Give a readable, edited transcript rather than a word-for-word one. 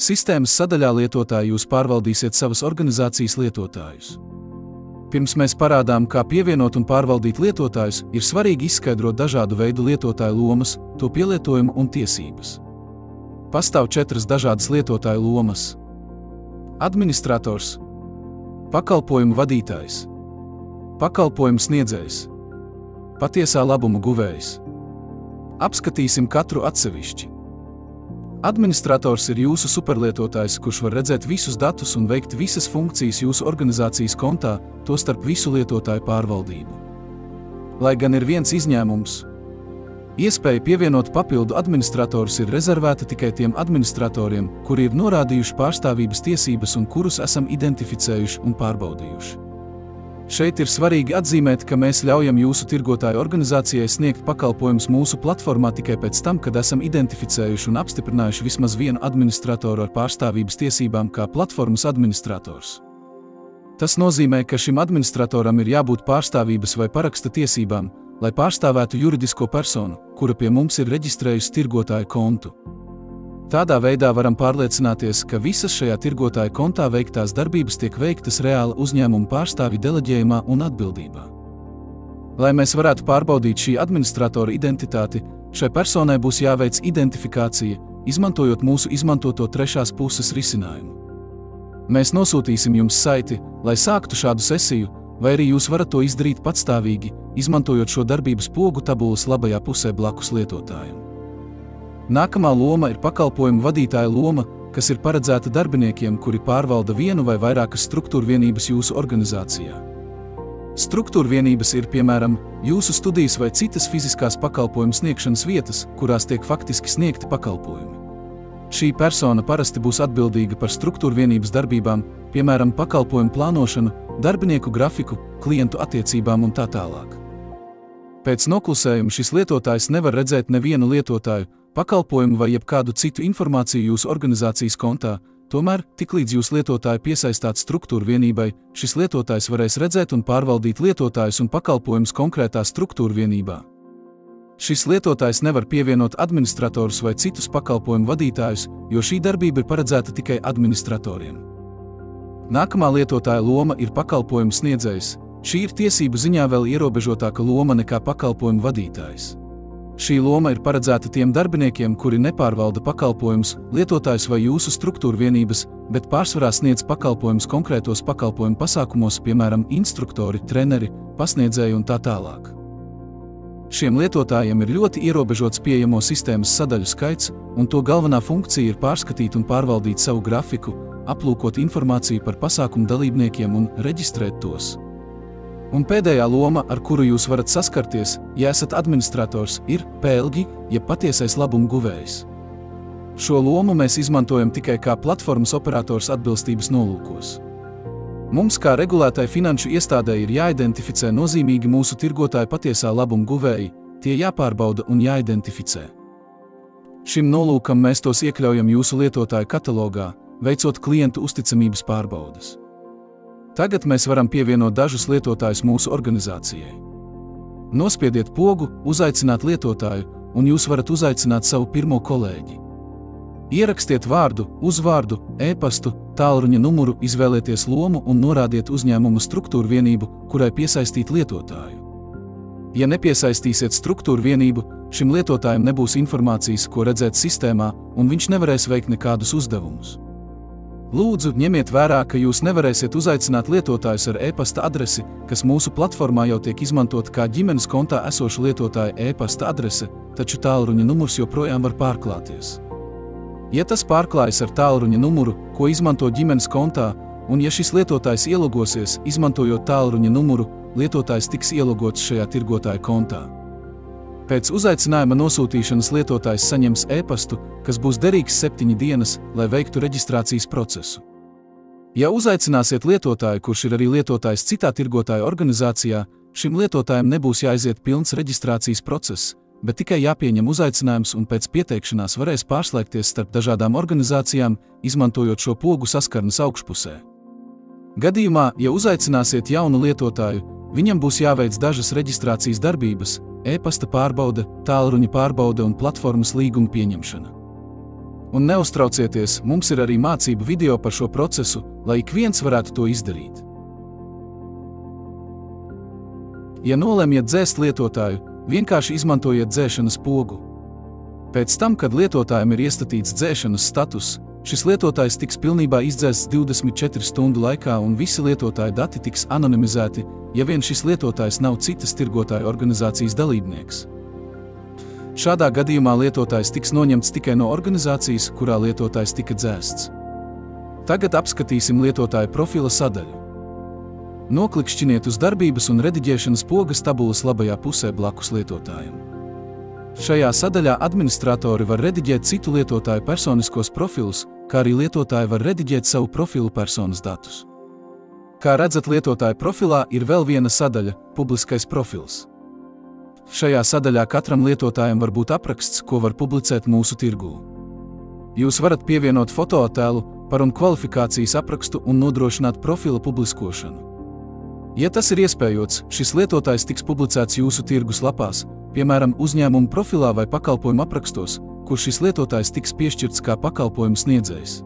Sistēmas sadaļā lietotāji jūs pārvaldīsiet savas organizācijas lietotājus. Pirms mēs parādām, kā pievienot un pārvaldīt lietotājus, ir svarīgi izskaidrot dažādu veidu lietotāju lomas, to pielietojumu un tiesības. Pastāv 4 dažādas lietotāju lomas. Administrators, pakalpojumu vadītājs, pakalpojumu sniedzējs, patiesā labuma guvējs. Apskatīsim katru atsevišķi. Administrators ir jūsu superlietotājs, kurš var redzēt visus datus un veikt visas funkcijas jūsu organizācijas kontā, tostarp visu lietotāju pārvaldību. Lai gan ir viens izņēmums. Iespēja pievienot papildu administratorus ir rezervēta tikai tiem administratoriem, kuri ir norādījuši pārstāvības tiesības un kurus esam identificējuši un pārbaudījuši. Šeit ir svarīgi atzīmēt, ka mēs ļaujam jūsu tirgotāju organizācijai sniegt pakalpojumus mūsu platformā tikai pēc tam, kad esam identificējuši un apstiprinājuši vismaz vienu administratoru ar pārstāvības tiesībām kā platformas administrators. Tas nozīmē, ka šim administratoram ir jābūt pārstāvības vai paraksta tiesībām, lai pārstāvētu juridisko personu, kura pie mums ir reģistrējusi tirgotāju kontu. Tādā veidā varam pārliecināties, ka visas šajā tirgotāja kontā veiktās darbības tiek veiktas reāla uzņēmuma pārstāvja deleģējumā un atbildībā. Lai mēs varētu pārbaudīt šī administratora identitāti, šai personai būs jāveic identifikācija, izmantojot mūsu izmantoto trešās puses risinājumu. Mēs nosūtīsim jums saiti, lai sāktu šādu sesiju, vai arī jūs varat to izdarīt patstāvīgi, izmantojot šo darbības pogu tabulas labajā pusē blakus lietotājiem. Nākamā loma ir pakalpojumu vadītāja loma, kas ir paredzēta darbiniekiem, kuri pārvalda vienu vai vairākas struktūrvienības jūsu organizācijā. Struktūrvienības ir, piemēram, jūsu studijas vai citas fiziskās pakalpojumu sniegšanas vietas, kurās tiek faktiski sniegti pakalpojumi. Šī persona parasti būs atbildīga par struktūrvienības darbībām, piemēram, pakalpojumu plānošanu, darbinieku grafiku, klientu attiecībām un tā tālāk. Pēc noklusējuma šis lietotājs nevar redzēt nevienu lietotāju, pakalpojumu vai jebkādu citu informāciju jūsu organizācijas kontā, tomēr, tiklīdz jūs lietotāju piesaistāt struktūrvienībai, šis lietotājs varēs redzēt un pārvaldīt lietotājus un pakalpojumus konkrētā struktūrvienībā. Šis lietotājs nevar pievienot administratorus vai citus pakalpojumu vadītājus, jo šī darbība ir paredzēta tikai administratoriem. Nākamā lietotāja loma ir pakalpojumu sniedzējs. Šī ir tiesību ziņā vēl ierobežotāka loma nekā pakalpojumu vadītājs. Šī loma ir paredzēta tiem darbiniekiem, kuri nepārvalda pakalpojumus, lietotājus vai jūsu struktūrvienības, bet pārsvarā sniedz pakalpojumus konkrētos pakalpojumu pasākumos, piemēram, instruktori, treneri, pasniedzēji un tā tālāk. Šiem lietotājiem ir ļoti ierobežots pieejamo sistēmas sadaļu skaits, un to galvenā funkcija ir pārskatīt un pārvaldīt savu grafiku, aplūkot informāciju par pasākumu dalībniekiem un reģistrēt tos. Un pēdējā loma, ar kuru jūs varat saskarties, ja esat administrators, ir PLG, jeb patiesais labuma guvējs. Šo lomu mēs izmantojam tikai kā platformas operators atbilstības nolūkos. Mums kā regulētai finanšu iestādē ir jāidentificē nozīmīgi mūsu tirgotāju patiesā labuma guvēji, tie jāpārbauda un jāidentificē. Šim nolūkam mēs tos iekļaujam jūsu lietotāju katalogā, veicot klientu uzticamības pārbaudes. Tagad mēs varam pievienot dažus lietotājus mūsu organizācijai. Nospiediet pogu, uzaicināt lietotāju, un jūs varat uzaicināt savu pirmo kolēģi. Ierakstiet vārdu, uzvārdu, e-pastu, tālruņa numuru, izvēlieties lomu un norādiet uzņēmuma struktūrvienību, kurai piesaistīt lietotāju. Ja nepiesaistīsiet struktūrvienību, šim lietotājam nebūs informācijas, ko redzēt sistēmā, un viņš nevarēs veikt nekādus uzdevumus. Lūdzu, ņemiet vērā, ka jūs nevarēsiet uzaicināt lietotājus ar e-pasta adresi, kas mūsu platformā jau tiek izmantot kā ģimenes kontā esoša lietotāja e-pasta adrese, taču tālruņa numurs joprojām var pārklāties. Ja tas pārklājas ar tālruņa numuru, ko izmanto ģimenes kontā, un ja šis lietotājs ielogosies, izmantojot tālruņa numuru, lietotājs tiks ielogots šajā tirgotāja kontā. Pēc uzaicinājuma nosūtīšanas lietotājs saņems e-pastu, kas būs derīgs 7 dienas, lai veiktu reģistrācijas procesu. Ja uzaicināsiet lietotāju, kurš ir arī lietotājs citā tirgotāja organizācijā, šim lietotājam nebūs jāiziet pilns reģistrācijas process, bet tikai jāpieņem uzaicinājums un pēc pieteikšanās varēs pārslēgties starp dažādām organizācijām, izmantojot šo pogu saskarnes augšpusē. Gadījumā, ja uzaicināsiet jaunu lietotāju, viņam būs jāveic dažas reģistrācijas darbības, e-pasta pārbaude, tālruņa pārbaude un platformas līguma pieņemšana. Un neuztraucieties, mums ir arī mācību video par šo procesu, lai ik viens varētu to izdarīt. Ja nolemjat dzēst lietotāju, vienkārši izmantojiet dzēšanas pogu. Pēc tam, kad lietotājam ir iestatīts dzēšanas status, šis lietotājs tiks pilnībā izdzēsts 24 stundu laikā un visi lietotāja dati tiks anonimizēti, ja vien šis lietotājs nav citas tirgotāju organizācijas dalībnieks. Šādā gadījumā lietotājs tiks noņemts tikai no organizācijas, kurā lietotājs tika dzēsts. Tagad apskatīsim lietotāja profila sadaļu. Noklikšķiniet uz darbības un rediģēšanas pogas tabulas labajā pusē blakus lietotājam. Šajā sadaļā administratori var rediģēt citu lietotāju personiskos profilus, kā arī lietotāji var rediģēt savu profilu personas datus. Kā redzat, lietotāja profilā ir vēl viena sadaļa – publiskais profils. Šajā sadaļā katram lietotājam var būt apraksts, ko var publicēt mūsu tirgū. Jūs varat pievienot fotoattēlu, par un kvalifikācijas aprakstu un nodrošināt profila publiskošanu. Ja tas ir iespējots, šis lietotājs tiks publicēts jūsu tirgus lapās, piemēram, uzņēmuma profilā vai pakalpojumu aprakstos, kur šis lietotājs tiks piešķirts kā pakalpojumu sniedzējs.